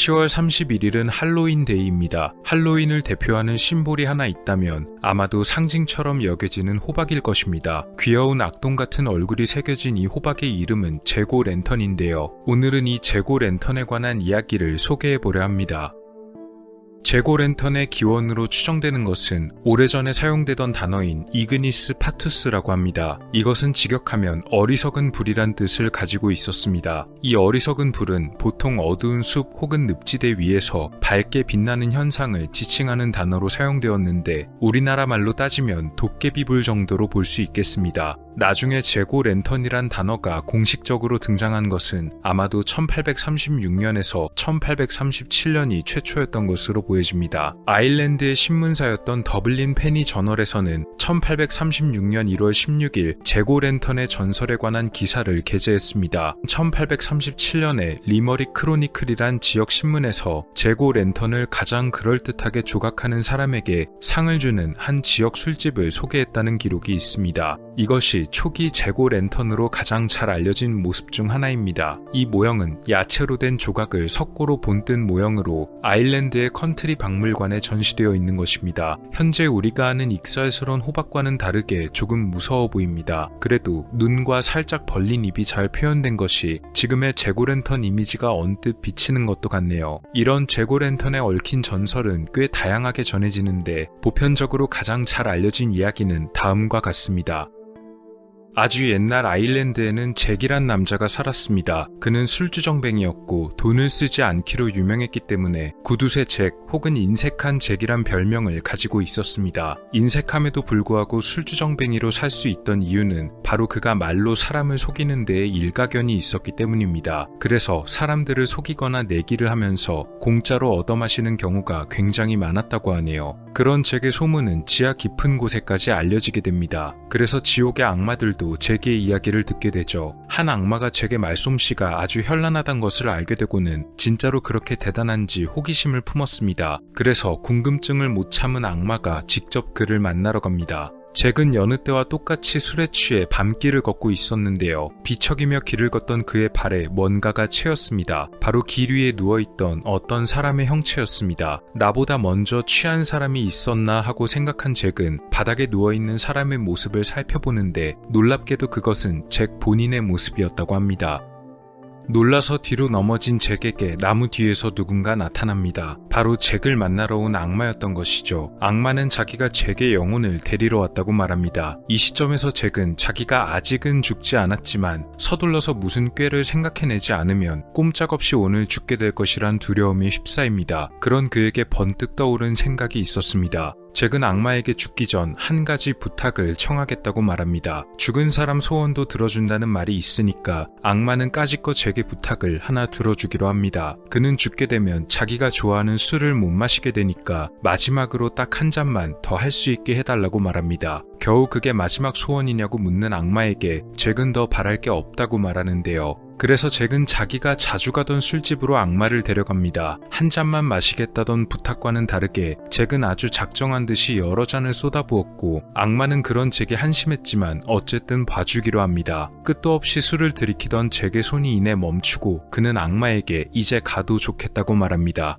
10월 31일은 할로윈데이입니다. 할로윈을 대표하는 심볼이 하나 있다면 아마도 상징처럼 여겨지는 호박일 것입니다. 귀여운 악동 같은 얼굴이 새겨진 이 호박의 이름은 재고랜턴인데요. 오늘은 이 재고랜턴에 관한 이야기를 소개해보려 합니다. 재고랜턴의 기원으로 추정되는 것은 오래전에 사용되던 단어인 이그니스 파투스라고 합니다. 이것은 직역하면 어리석은 불이란 뜻을 가지고 있었습니다. 이 어리석은 불은 보통 어두운 숲 혹은 늪지대 위에서 밝게 빛나는 현상을 지칭하는 단어로 사용되었는데 우리나라 말로 따지면 도깨비불 정도로 볼 수 있겠습니다. 나중에 재고랜턴이란 단어가 공식적으로 등장한 것은 아마도 1836년에서 1837년이 최초였던 것으로 보여집니다. 아일랜드의 신문사였던 더블린 페니 저널에서는 1836년 1월 16일 재고랜턴의 전설에 관한 기사를 게재했습니다. 1837년에 리머릭 크로니클이란 지역 신문에서 재고랜턴을 가장 그럴듯하게 조각하는 사람에게 상을 주는 한 지역 술집을 소개했다는 기록이 있습니다. 이것이 초기 재고랜턴으로 가장 잘 알려진 모습 중 하나입니다. 이 모형은 야채로 된 조각을 석고로 본뜬 모형으로 아일랜드의 컨트리 박물관에 전시되어 있는 것입니다. 현재 우리가 아는 익살스러운 호박과는 다르게 조금 무서워 보입니다. 그래도 눈과 살짝 벌린 입이 잘 표현된 것이 지금의 재고랜턴 이미지가 언뜻 비치는 것도 같네요. 이런 재고랜턴에 얽힌 전설은 꽤 다양하게 전해지는데 보편적으로 가장 잘 알려진 이야기는 다음과 같습니다. 아주 옛날 아일랜드에는 잭이란 남자가 살았습니다. 그는 술주정뱅이였고 돈을 쓰지 않기로 유명했기 때문에 구두쇠 잭 혹은 인색한 잭이란 별명을 가지고 있었습니다. 인색함에도 불구하고 술주정뱅이로 살 수 있던 이유는 바로 그가 말로 사람을 속이는 데에 일가견이 있었기 때문입니다. 그래서 사람들을 속이거나 내기를 하면서 공짜로 얻어마시는 경우가 굉장히 많았다고 하네요. 그런 잭의 소문은 지하 깊은 곳에까지 알려지게 됩니다. 그래서 지옥의 악마들도 잭의 이야기를 듣게 되죠. 한 악마가 잭의 말솜씨가 아주 현란하다는 것을 알게 되고는 진짜로 그렇게 대단한지 호기심을 품었습니다. 그래서 궁금증을 못 참은 악마가 직접 그를 만나러 갑니다. 잭은 여느 때와 똑같이 술에 취해 밤길을 걷고 있었는데요. 비척이며 길을 걷던 그의 발에 뭔가가 채였습니다. 바로 길 위에 누워있던 어떤 사람의 형체였습니다. 나보다 먼저 취한 사람이 있었나 하고 생각한 잭은 바닥에 누워있는 사람의 모습을 살펴보는데 놀랍게도 그것은 잭 본인의 모습이었다고 합니다. 놀라서 뒤로 넘어진 잭에게 나무 뒤에서 누군가 나타납니다. 바로 잭을 만나러 온 악마였던 것이죠. 악마는 자기가 잭의 영혼을 데리러 왔다고 말합니다. 이 시점에서 잭은 자기가 아직은 죽지 않았지만 서둘러서 무슨 꾀를 생각해내지 않으면 꼼짝없이 오늘 죽게 될 것이란 두려움에 휩싸입니다. 그런 그에게 번뜩 떠오른 생각이 있었습니다. 잭은 악마에게 죽기 전 한 가지 부탁을 청하겠다고 말합니다. 죽은 사람 소원도 들어준다는 말이 있으니까 악마는 까짓거 잭의 부탁을 하나 들어주기로 합니다. 그는 죽게 되면 자기가 좋아하는 술을 못 마시게 되니까 마지막으로 딱 한 잔만 더 할 수 있게 해달라고 말합니다. 겨우 그게 마지막 소원이냐고 묻는 악마에게 잭은 더 바랄 게 없다고 말하는데요. 그래서 잭은 자기가 자주 가던 술집으로 악마를 데려갑니다. 한 잔만 마시겠다던 부탁과는 다르게 잭은 아주 작정한 듯이 여러 잔을 쏟아부었고 악마는 그런 잭에 한심했지만 어쨌든 봐주기로 합니다. 끝도 없이 술을 들이키던 잭의 손이 이내 멈추고 그는 악마에게 이제 가도 좋겠다고 말합니다.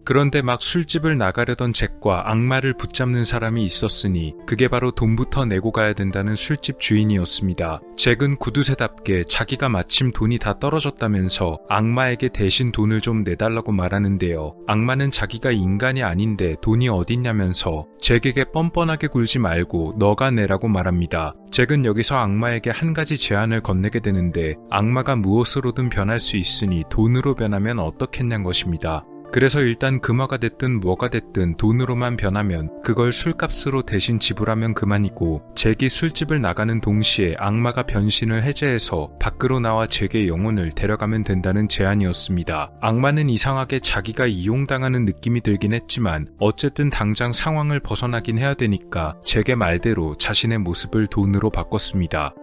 그런데 막 술집을 나가려던 잭과 악마를 붙잡는 사람이 있었으니 그게 바로 돈부터 내고 가야 된다는 술집 주인이었습니다. 잭은 구두쇠답게 자기가 마침 돈이 다 떨어졌다면서 악마에게 대신 돈을 좀 내달라고 말하는데요. 악마는 자기가 인간이 아닌데 돈이 어딨냐면서 잭에게 뻔뻔하게 굴지 말고 너가 내라고 말합니다. 잭은 여기서 악마에게 한 가지 제안을 건네게 되는데 악마가 무엇으로든 변할 수 있으니 돈으로 변하면 어떻겠냐는 것입니다. 그래서 일단 금화가 됐든 뭐가 됐든 돈으로만 변하면 그걸 술값으로 대신 지불하면 그만이고 잭이 술집을 나가는 동시에 악마가 변신을 해제해서 밖으로 나와 잭의 영혼을 데려가면 된다는 제안이었습니다. 악마는 이상하게 자기가 이용당하는 느낌이 들긴 했지만 어쨌든 당장 상황을 벗어나긴 해야 되니까 잭의 말대로 자신의 모습을 돈으로 바꿨습니다.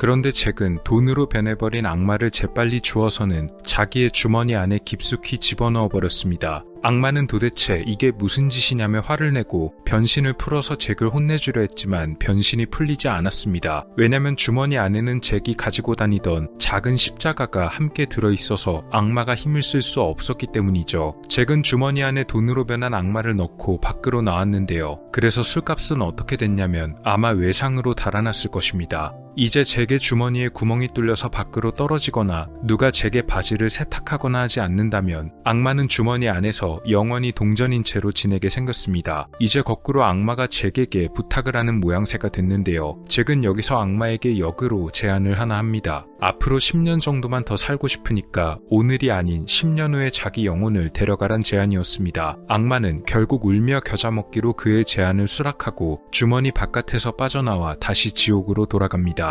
그런데 잭은 돈으로 변해버린 악마를 재빨리 주워서는 자기의 주머니 안에 깊숙이 집어넣어 버렸습니다. 악마는 도대체 이게 무슨 짓이냐며 화를 내고 변신을 풀어서 잭을 혼내주려 했지만 변신이 풀리지 않았습니다. 왜냐면 주머니 안에는 잭이 가지고 다니던 작은 십자가가 함께 들어있어서 악마가 힘을 쓸 수 없었기 때문이죠. 잭은 주머니 안에 돈으로 변한 악마를 넣고 밖으로 나왔는데요. 그래서 술값은 어떻게 됐냐면 아마 외상으로 달아났을 것입니다. 이제 잭의 주머니에 구멍이 뚫려서 밖으로 떨어지거나 누가 잭의 바지를 세탁하거나 하지 않는다면 악마는 주머니 안에서 영원히 동전인 채로 지내게 생겼습니다. 이제 거꾸로 악마가 잭에게 부탁을 하는 모양새가 됐는데요. 잭은 여기서 악마에게 역으로 제안을 하나 합니다. 앞으로 10년 정도만 더 살고 싶으니까 오늘이 아닌 10년 후에 자기 영혼을 데려가란 제안이었습니다. 악마는 결국 울며 겨자 먹기로 그의 제안을 수락하고 주머니 바깥에서 빠져나와 다시 지옥으로 돌아갑니다.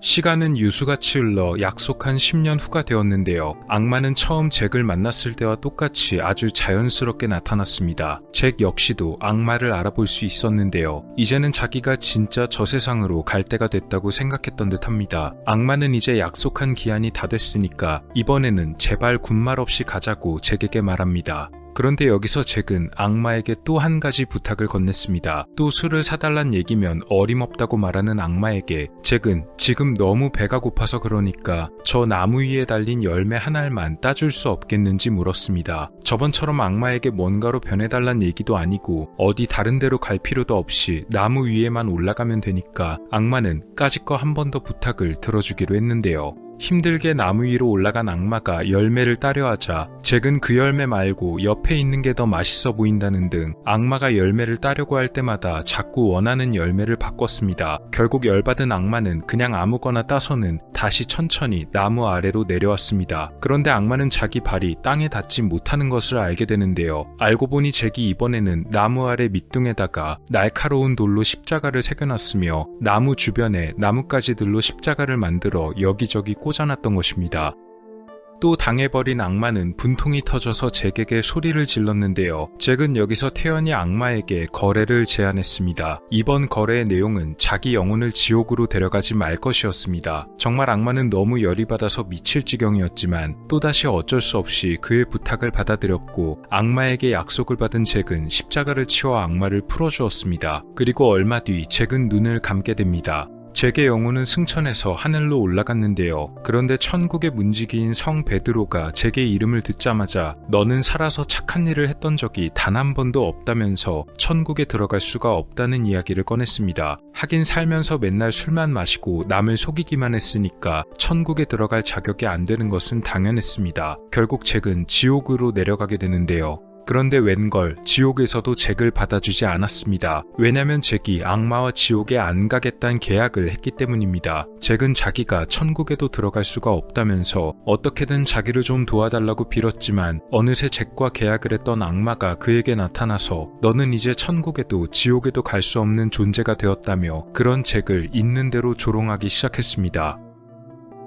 시간은 유수같이 흘러 약속한 10년 후가 되었는데요. 악마는 처음 잭을 만났을 때와 똑같이 아주 자연스럽게 나타났습니다. 잭 역시도 악마를 알아볼 수 있었는데요. 이제는 자기가 진짜 저 세상으로 갈 때가 됐다고 생각했던 듯합니다. 악마는 이제 약속한 기한이 다 됐으니까 이번에는 제발 군말 없이 가자고 잭에게 말합니다. 그런데 여기서 잭은 악마에게 또 한 가지 부탁을 건넸습니다. 또 술을 사달란 얘기면 어림없다고 말하는 악마에게 잭은 지금 너무 배가 고파서 그러니까 저 나무 위에 달린 열매 한 알만 따줄 수 없겠는지 물었습니다. 저번처럼 악마에게 뭔가로 변해달란 얘기도 아니고 어디 다른 데로 갈 필요도 없이 나무 위에만 올라가면 되니까 악마는 까짓거 한 번 더 부탁을 들어주기로 했는데요. 힘들게 나무 위로 올라간 악마가 열매를 따려 하자 잭은 그 열매 말고 옆에 있는 게 더 맛있어 보인다는 등 악마가 열매를 따려고 할 때마다 자꾸 원하는 열매를 바꿨습니다. 결국 열받은 악마는 그냥 아무거나 따서는 다시 천천히 나무 아래로 내려왔습니다. 그런데 악마는 자기 발이 땅에 닿지 못하는 것을 알게 되는데요. 알고 보니 잭이 이번에는 나무 아래 밑둥에다가 날카로운 돌로 십자가를 새겨놨으며 나무 주변에 나뭇가지들로 십자가를 만들어 여기저기 꽂아놨던 것입니다. 또 당해버린 악마는 분통이 터져서 잭에게 소리를 질렀는데요. 잭은 여기서 태연히 악마에게 거래를 제안했습니다. 이번 거래의 내용은 자기 영혼을 지옥으로 데려가지 말 것이었습니다. 정말 악마는 너무 열이 받아서 미칠 지경이었지만 또다시 어쩔 수 없이 그의 부탁을 받아들였고 악마에게 약속을 받은 잭은 십자가를 치워 악마를 풀어주었습니다. 그리고 얼마 뒤 잭은 눈을 감게 됩니다. 잭의 영혼은 승천해서 하늘로 올라갔는데요. 그런데 천국의 문지기인 성 베드로가 잭의 이름을 듣자마자 너는 살아서 착한 일을 했던 적이 단 한 번도 없다면서 천국에 들어갈 수가 없다는 이야기를 꺼냈습니다. 하긴 살면서 맨날 술만 마시고 남을 속이기만 했으니까 천국에 들어갈 자격이 안 되는 것은 당연했습니다. 결국 잭은 지옥으로 내려가게 되는데요. 그런데 웬걸 지옥에서도 잭을 받아주지 않았습니다. 왜냐면 잭이 악마와 지옥에 안 가겠다는 계약을 했기 때문입니다. 잭은 자기가 천국에도 들어갈 수가 없다면서 어떻게든 자기를 좀 도와달라고 빌었지만 어느새 잭과 계약을 했던 악마가 그에게 나타나서 너는 이제 천국에도 지옥에도 갈 수 없는 존재가 되었다며 그런 잭을 있는 대로 조롱하기 시작했습니다.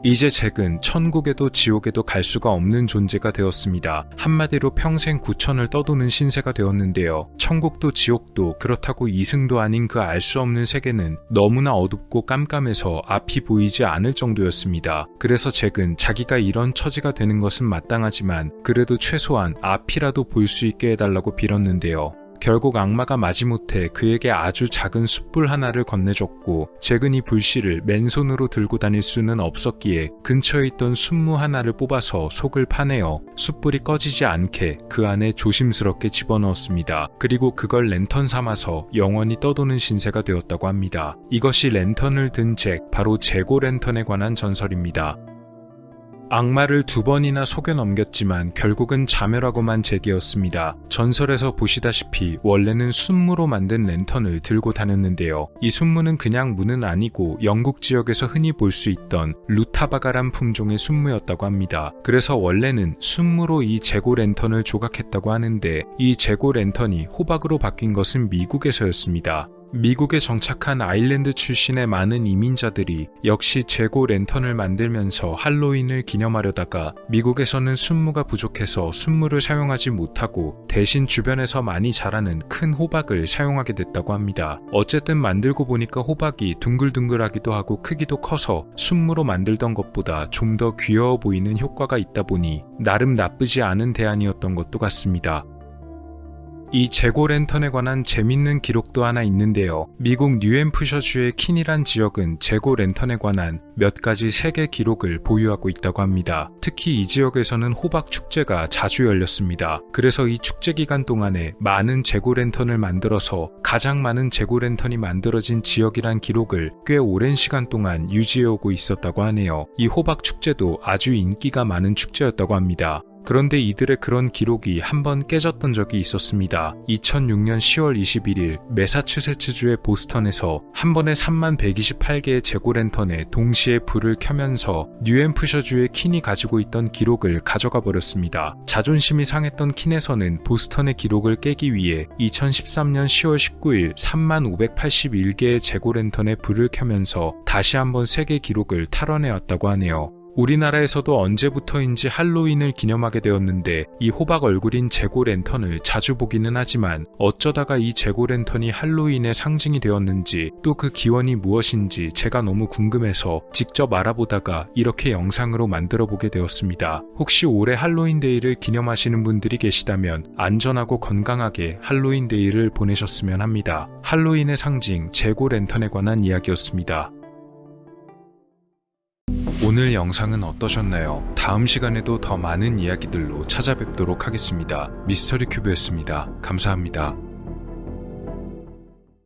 이제 잭은 천국에도 지옥에도 갈 수가 없는 존재가 되었습니다. 한마디로 평생 구천을 떠도는 신세가 되었는데요. 천국도 지옥도 그렇다고 이승도 아닌 그 알 수 없는 세계는 너무나 어둡고 깜깜해서 앞이 보이지 않을 정도였습니다. 그래서 잭은 자기가 이런 처지가 되는 것은 마땅하지만 그래도 최소한 앞이라도 볼 수 있게 해달라고 빌었는데요. 결국 악마가 마지못해 그에게 아주 작은 숯불 하나를 건네줬고 잭은 이 불씨를 맨손으로 들고 다닐 수는 없었기에 근처에 있던 순무 하나를 뽑아서 속을 파내어 숯불이 꺼지지 않게 그 안에 조심스럽게 집어넣었습니다. 그리고 그걸 랜턴 삼아서 영원히 떠도는 신세가 되었다고 합니다. 이것이 랜턴을 든 잭, 바로 재고 랜턴에 관한 전설입니다. 악마를 2번이나 속여 넘겼지만 결국은 자멸하고만 잭이었습니다. 전설에서 보시다시피 원래는 순무로 만든 랜턴을 들고 다녔는데요. 이 순무는 그냥 무는 아니고 영국 지역에서 흔히 볼 수 있던 루타바가란 품종의 순무였다고 합니다. 그래서 원래는 순무로 이 재고 랜턴을 조각했다고 하는데 이 재고 랜턴이 호박으로 바뀐 것은 미국에서였습니다. 미국에 정착한 아일랜드 출신의 많은 이민자들이 역시 재고 랜턴을 만들면서 할로윈을 기념하려다가 미국에서는 순무가 부족해서 순무를 사용하지 못하고 대신 주변에서 많이 자라는 큰 호박을 사용하게 됐다고 합니다. 어쨌든 만들고 보니까 호박이 둥글둥글하기도 하고 크기도 커서 순무로 만들던 것보다 좀 더 귀여워 보이는 효과가 있다 보니 나름 나쁘지 않은 대안이었던 것도 같습니다. 이 재고 랜턴에 관한 재밌는 기록도 하나 있는데요. 미국 뉴햄프셔주의 킨이란 지역은 재고 랜턴에 관한 몇 가지 세계 기록을 보유하고 있다고 합니다. 특히 이 지역에서는 호박 축제가 자주 열렸습니다. 그래서 이 축제 기간 동안에 많은 재고 랜턴을 만들어서 가장 많은 재고 랜턴이 만들어진 지역이란 기록을 꽤 오랜 시간 동안 유지해오고 있었다고 하네요. 이 호박 축제도 아주 인기가 많은 축제였다고 합니다. 그런데 이들의 그런 기록이 한번 깨졌던 적이 있었습니다. 2006년 10월 21일 매사추세츠주의 보스턴에서 한 번에 3128개의 재고 랜턴에 동시에 불을 켜면서 뉴햄프셔주의 킨이 가지고 있던 기록을 가져가 버렸습니다. 자존심이 상했던 킨에서는 보스턴의 기록을 깨기 위해 2013년 10월 19일 3581개의 재고 랜턴에 불을 켜면서 다시 한번 세계 기록을 탈환해왔다고 하네요. 우리나라에서도 언제부터인지 할로윈을 기념하게 되었는데 이 호박 얼굴인 재고 랜턴을 자주 보기는 하지만 어쩌다가 이 재고 랜턴이 할로윈의 상징이 되었는지 또 그 기원이 무엇인지 제가 너무 궁금해서 직접 알아보다가 이렇게 영상으로 만들어 보게 되었습니다. 혹시 올해 할로윈 데이를 기념하시는 분들이 계시다면 안전하고 건강하게 할로윈 데이를 보내셨으면 합니다. 할로윈의 상징 재고 랜턴에 관한 이야기였습니다. 오늘 영상은 어떠셨나요? 다음 시간에도 더 많은 이야기들로 찾아뵙도록 하겠습니다. 미스터리 큐브였습니다. 감사합니다.